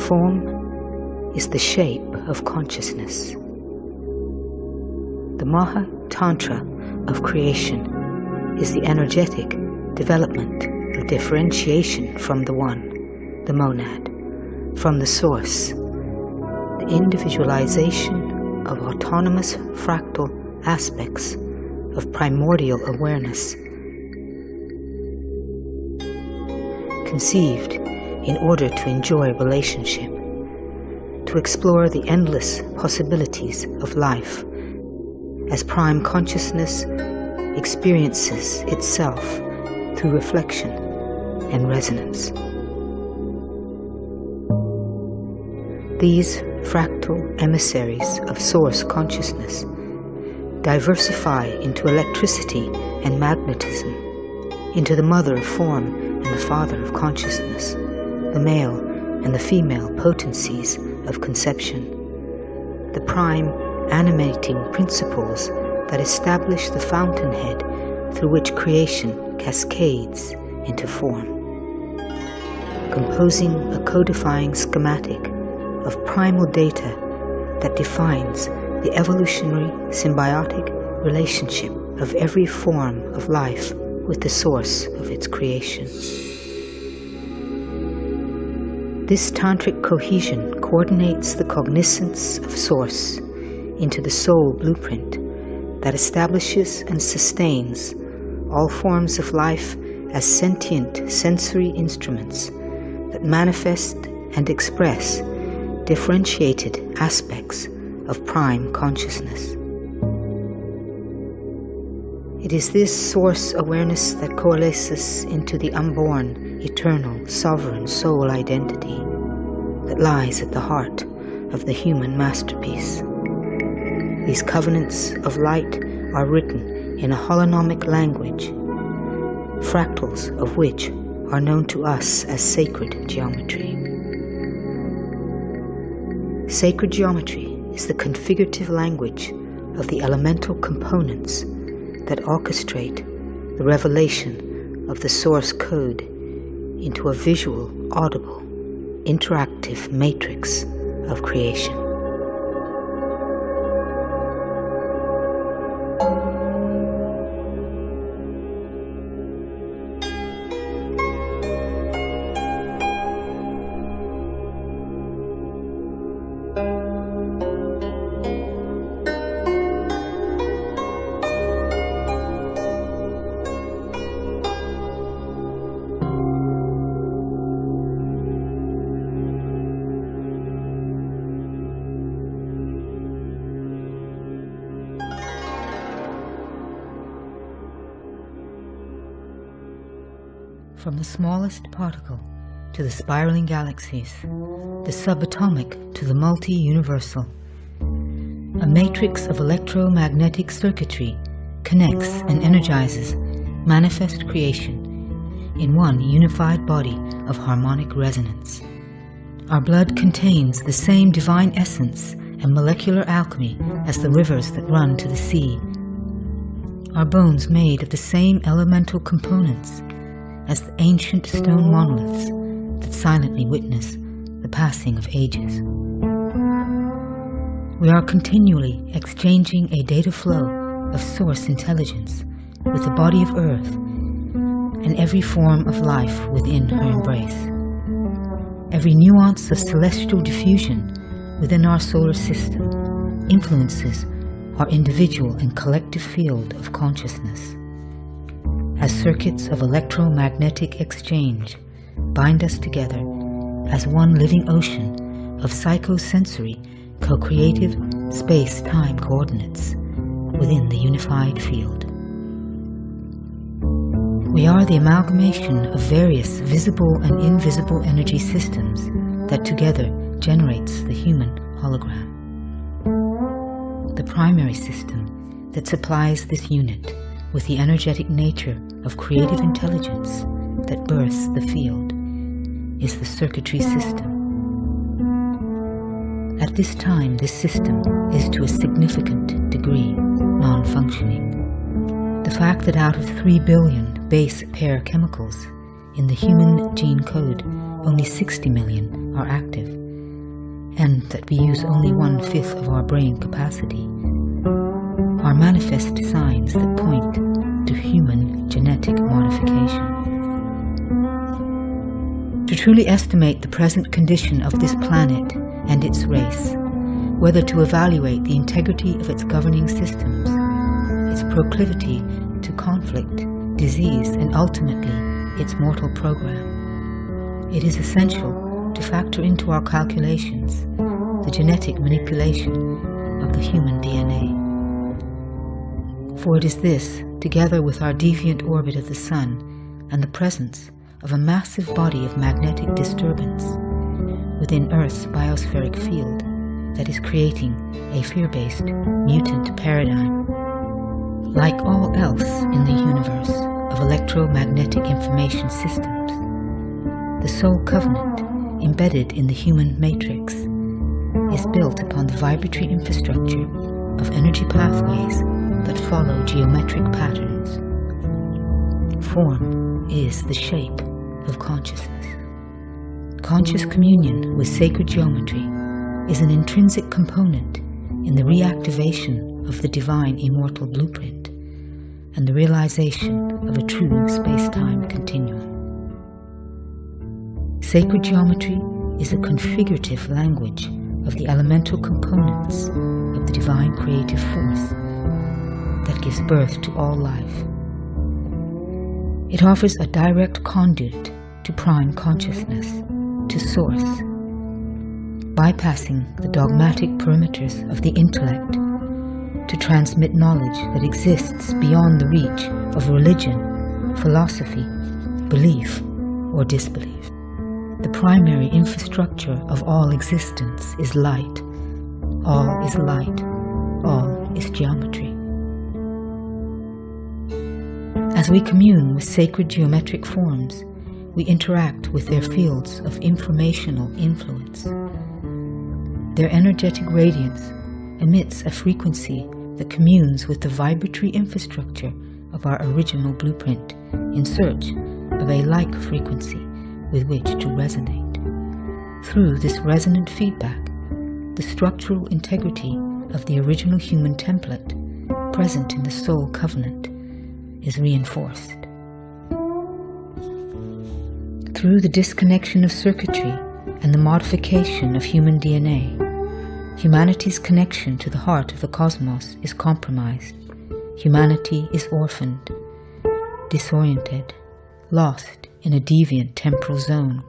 form is the shape of consciousness. The Maha Tantra of creation is the energetic development of differentiation from the One, the monad, from the source, the individualization of autonomous fractal aspects of primordial awareness, conceived in order to enjoy relationship, to explore the endless possibilities of life as prime consciousness experiences itself through reflection and resonance. These fractal emissaries of source consciousness diversify into electricity and magnetism, into the mother of form and the father of consciousness, the male and the female potencies of conception, the prime animating principles that establish the fountainhead through which creation cascades into form, composing a codifying schematic of primal data that defines the evolutionary symbiotic relationship of every form of life with the source of its creation. This tantric cohesion coordinates the cognizance of source into the soul blueprint that establishes and sustains all forms of life as sentient sensory instruments that manifest and express differentiated aspects of prime consciousness. It is this source awareness that coalesces into the unborn, eternal, sovereign soul identity that lies at the heart of the human masterpiece. These covenants of light are written in a holonomic language, fractals of which are known to us as sacred geometry. Sacred geometry is the configurative language of the elemental components that orchestrate the revelation of the source code into a visual, audible, interactive matrix of creation. From the smallest particle to the spiraling galaxies, the subatomic to the multi-universal, a matrix of electromagnetic circuitry connects and energizes manifest creation in one unified body of harmonic resonance. Our blood contains the same divine essence and molecular alchemy as the rivers that run to the sea. Our bones made of the same elemental components as the ancient stone monoliths that silently witness the passing of ages. We are continually exchanging a data flow of source intelligence with the body of Earth and every form of life within her embrace. Every nuance of celestial diffusion within our solar system influences our individual and collective field of consciousness. As circuits of electromagnetic exchange bind us together as one living ocean of psychosensory, co-creative space-time coordinates within the unified field. We are the amalgamation of various visible and invisible energy systems that together generates the human hologram. The primary system that supplies this unit with the energetic nature of creative intelligence that births the field is the circuitry system. At this time, this system is to a significant degree non-functioning. The fact that out of 3 billion base pair chemicals in the human gene code, only 60 million are active and that we use only 1/5 of our brain capacity, are manifest signs that point to human genetic modification. To truly estimate the present condition of this planet and its race, whether to evaluate the integrity of its governing systems, its proclivity to conflict, disease, and ultimately its mortal program, it is essential to factor into our calculations the genetic manipulation of the human DNA. For it is this, together with our deviant orbit of the Sun and the presence of a massive body of magnetic disturbance within Earth's biospheric field, that is creating a fear-based mutant paradigm. Like all else in the universe of electromagnetic information systems, the soul covenant embedded in the human matrix is built upon the vibratory infrastructure of energy pathways that follow geometric patterns. Form is the shape of consciousness. Conscious communion with sacred geometry is an intrinsic component in the reactivation of the divine immortal blueprint and the realization of a true space-time continuum. Sacred geometry is a configurative language of the elemental components of the divine creative force that gives birth to all life. It offers a direct conduit to prime consciousness, to source, bypassing the dogmatic perimeters of the intellect to transmit knowledge that exists beyond the reach of religion, philosophy, belief, or disbelief. The primary infrastructure of all existence is light. All is light. All is geometry. As we commune with sacred geometric forms, we interact with their fields of informational influence. Their energetic radiance emits a frequency that communes with the vibratory infrastructure of our original blueprint in search of a like frequency with which to resonate. Through this resonant feedback, the structural integrity of the original human template present in the soul covenant is reinforced. Through the disconnection of circuitry and the modification of human DNA, humanity's connection to the heart of the cosmos is compromised. Humanity is orphaned, disoriented, lost in a deviant temporal zone,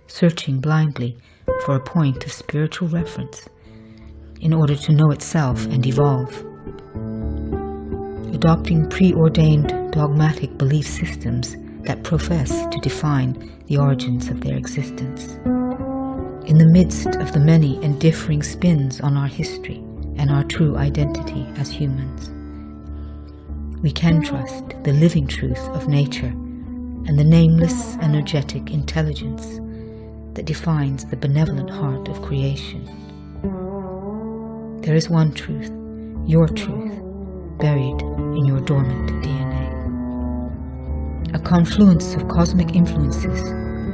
searching blindly for a point of spiritual reference in order to know itself and evolve, adopting preordained dogmatic belief systems that profess to define the origins of their existence. In the midst of the many and differing spins on our history and our true identity as humans, we can trust the living truth of nature and the nameless energetic intelligence that defines the benevolent heart of creation. There is one truth, your truth, buried in your dormant DNA. A confluence of cosmic influences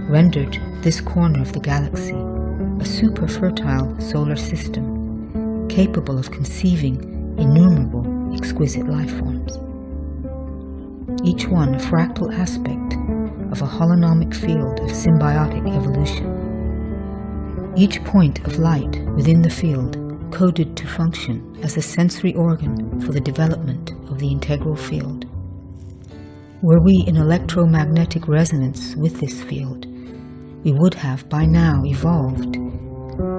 rendered this corner of the galaxy a super fertile solar system capable of conceiving innumerable exquisite life forms, each one a fractal aspect of a holonomic field of symbiotic evolution. Each point of light within the field coded to function as a sensory organ for the development of the integral field. Were we in electromagnetic resonance with this field, we would have by now evolved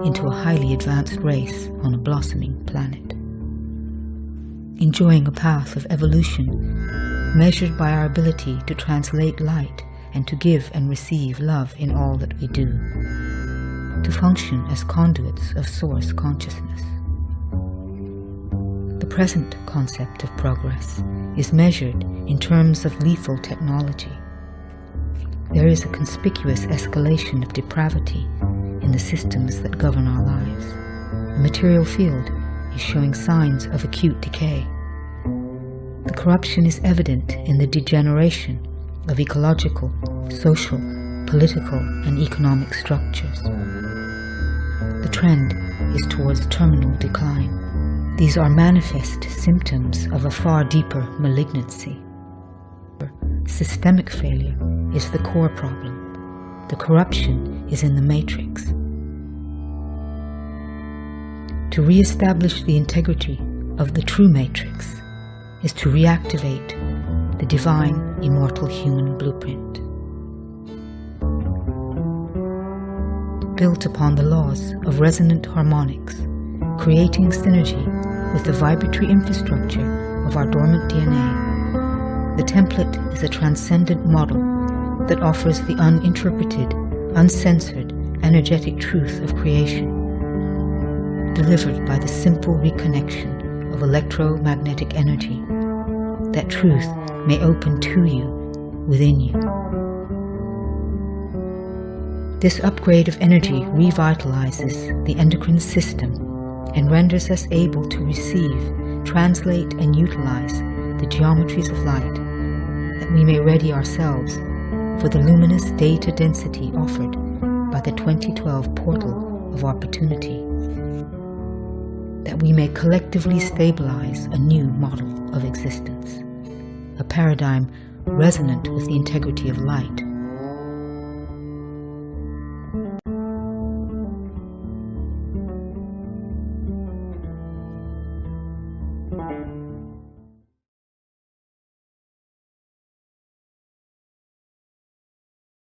into a highly advanced race on a blossoming planet, enjoying a path of evolution measured by our ability to translate light and to give and receive love in all that we do, to function as conduits of source consciousness. The present concept of progress is measured in terms of lethal technology. There is a conspicuous escalation of depravity in the systems that govern our lives. The material field is showing signs of acute decay. The corruption is evident in the degeneration of ecological, social, political, and economic structures. The trend is towards terminal decline. These are manifest symptoms of a far deeper malignancy. Systemic failure is the core problem. The corruption is in the matrix. To re-establish the integrity of the true matrix is to reactivate the divine, immortal human blueprint. Built upon the laws of resonant harmonics, creating synergy with the vibratory infrastructure of our dormant DNA, the template is a transcendent model that offers the uninterpreted, uncensored, energetic truth of creation, delivered by the simple reconnection of electromagnetic energy. That truth may open to you, within you. This upgrade of energy revitalizes the endocrine system and renders us able to receive, translate, and utilize the geometries of light, that we may ready ourselves for the luminous data density offered by the 2012 portal of opportunity, that we may collectively stabilize a new model of existence, a paradigm resonant with the integrity of light,